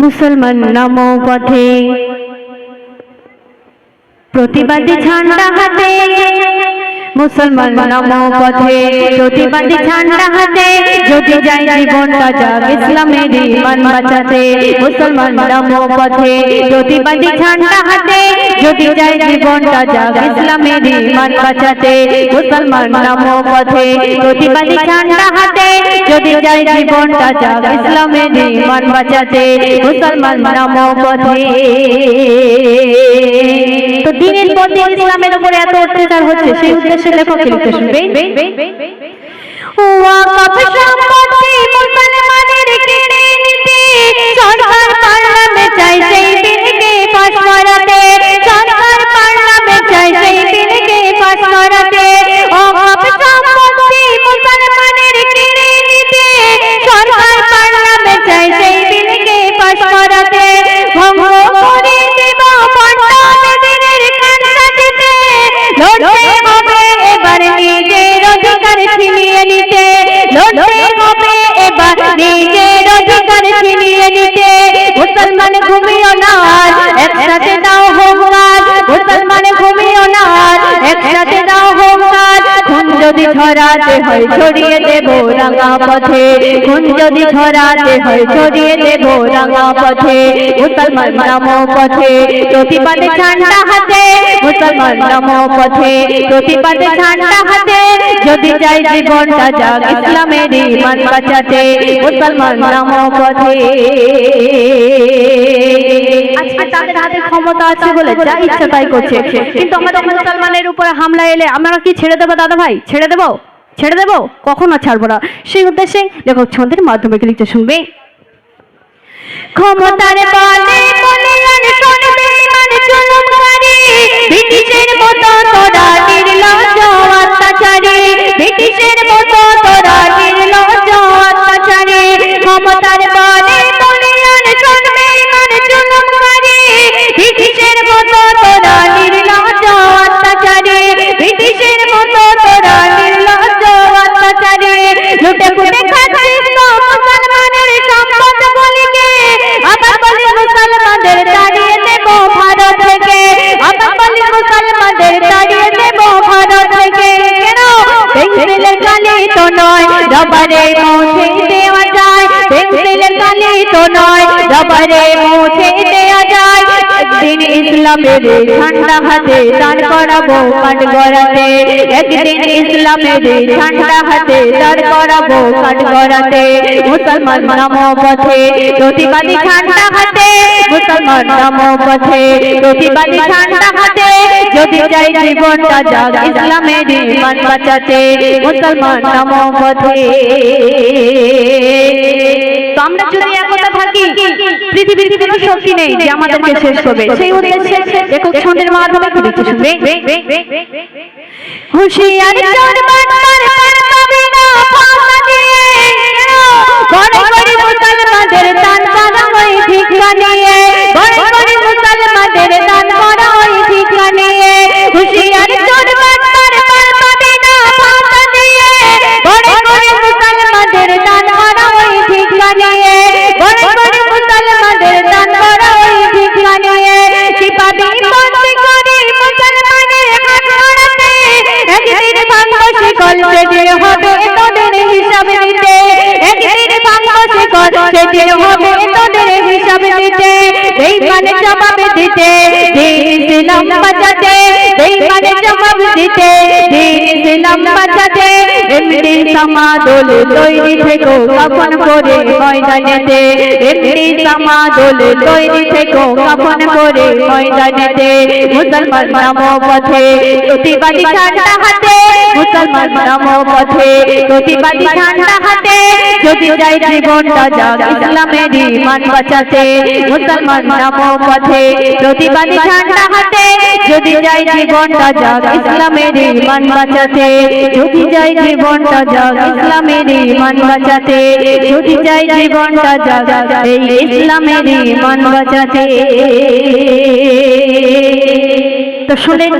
মুসলমান নামো পথে প্রতিবাদী ঝান্ডা হাতে, মুসলমান নামো পথে প্রতিবাদী ঝান্ডা হাতে, যদি যাই জীবনটা যাক ইসলামের ঈমান বাঁচাতে। মুসলমান নামো পথে প্রতিবাদী ঝান্ডা হাতে, যদি যাই জীবনটা যাক ইসলামের ঈমান বাঁচাতে। মুসলমান নামো পথে প্রতিবাদী ঝান্ডা হাতে, যদি যাই জীবনটা যাক ইসলামের ঈমান বাঁচাতে। মুসলমান নামো পথে। তো দিনের পর দিন ইসলামের উপরে এত অত্যাচার হচ্ছে, সেই উদ্দেশ্যে লেখক লিখতে শুনবে। ওয়াকফ সম্পত্তি মুসলমানের কেড়ে নিতে সরকার পার্লামেন্ট চাই সেই বিলকে পাস করাতে, সরকার পার্লামেন্ট চাই সেই বিলকে পাস করাতে। ওয়াকফ সম্পত্তি মুসলমানের কেড়ে নিতে সরকার পার্লামেন্ট চাই সেই বিলকে পাস করাতে। ভঙ্গ করে দেব পণ্ডিতদের কান্নাতে, লড়তে হবে এবার নিজের অধিকার ছিনিয়ে নিতে, লড়তে হবে এবার নিজের অধিকার ছিনিয়ে নিতে। মুসলমান ঘুমিও না আর একসাথে দাও হোমগার্ড, মুসলমান ঘুমিও না আর একসাথে দাও হোমগার্ড। খুন যদি ছড়াতে হয় ছড়িয়ে দেব রাঙা পথে, খুন যদি ছড়াতে হয় ছড়িয়ে দেব রাঙা পথে। মুসলমান নামো পথে প্রতিবাদী ঝান্ডা হাতে, মুসলমান নামো পথে প্রতিবাদী ঝান্ডা হাতে, যদি যাই জীবনটা যাক ইসলামের ঈমান বাঁচাতে। মুসলমান নামো পথে। আজকে তাদের হাতে ক্ষমতা আছে বলে যা ইচ্ছা তাই করছে, কিন্তু আমাদের মুসলমানের উপরে হামলা এলে আমরা কি ছেড়ে দেবো? দাদা ভাই, ছেড়ে দেবো? ছেড়ে দেবো? কখনো ছাড়বো না। সেই উদ্দেশ্যে লেখক ছন্দের মাধ্যমে লিখতে শুনবে। ক্ষমতার বলে বলে শুনবে মানে জুলুমকারী, ব্রিটিশের মতো তোরা নির্লজ্জ অত্যাচারী, ব্রিটিশের মতো তোরা নির্লজ্জ অত্যাচারী। ক্ষমতার বলে বলে শুনবে মানে জুলুমকারী, ব্রিটিশের মতো তোরা নির্লজ্জ অত্যাচারী, ব্রিটিশের মতো তোরা নির্লজ্জ অত্যাচারী। লুটে পুটে খাচ্ছিস তো মুসলমানের সম্পদ গুলিকে, আবার বলি মুসলমানদের তাড়িয়ে দেব ভারত থেকে, আবার বলি মুসলমানদের তাড়িয়ে দেব ভারত থেকে। কেন? পেন্সিলের কালি তো নয় রবারে মুছে দেওয়া যায়, পেন্সিলের কালি তো নয় রবারে মুছে দেওয়া যায়। একদিন ইসলামের ঝান্ডা হাতে দাঁড় করাবো কাঠ গড়াতে, একদিন ইসলামের ঝান্ডা হাতে দাঁড় করাবো কাঠ গড়াতে। মুসলমান নামো পথে প্রতিবাদী ঝান্ডা হাতে, মুসলমান নামো পথে প্রতিবাদী ঝান্ডা হাতে, যদি যাই জীবনটা যাক ইসলামের ঈমান বাঁচাতে। মুসলমান নামো পথে। তো আমরা যদি একতা থাকি, পৃথিবীর কোনো শক্তি নেই যে আমাদেরকে শেষ করবে। সেই উদ্দেশ্যে লেখক ছন্দের মাধ্যমে লিখতে শুনবে। হুঁশিয়ার চোর বাটপার পার পাবে না ফাঁসা দিয়ে, ঘরে ঘরে মুসলমানদের দান করা হয় ভিক্ষা নিয়ে, ঘরে ঘরে মুসলমানদের দান করা হয় ভিক্ষা নিয়ে। হুঁশিয়ার চোর বাটপার পার পাবে না ফাঁসা দিয়ে, ঘরে ঘরে মুসলমানদের দান করা হয় ভিক্ষা নিয়ে, ঘরে ঘরে মুসলমানদের দান করা হয় ভিক্ষা নিয়ে। কি পাবি বন্দি করে মুসলমানের হাত ধরাতে, একদিন ভাঙবো শিকল সেদিন হবে তোদের হিসাব দিতে, একদিন ভাঙবো শিকল সেদিন হবে তোদের হিসাব দিতে। বেঈমানে জবাব দিতে দিন ইসলাম বাঁচাতে, বেঈমানে জবাব দিতে দিন ইসলাম বাঁচাতে। এমনি সমাদল তৈরি থেকো কাফন করে ময়দানেতে, এমনি সমাদল তৈরি থেকো কাফন করে ময়দানেতে। মুসলমান নামো পথে প্রতিবাদী ঝান্ডা হাতে, মুসলমান নামো পথে প্রতিবাদী ঝান্ডা হাতে, যদি যাই জীবনটা যাক ইসলামের ঈমান বাঁচাতে। মুসলমান নামো পথে প্রতিবাদী ঝান্ডা হাতে, যদি যাই জীবনটা যাক ইসলামের ঈমান বাঁচাতে, যদি যাই জীবনটা যাক ইসলামের ঈমান বাঁচাতে, যদি যাই জীবনটা যাক এই ইসলামের ঈমান বাঁচাতে। তো শুনেন।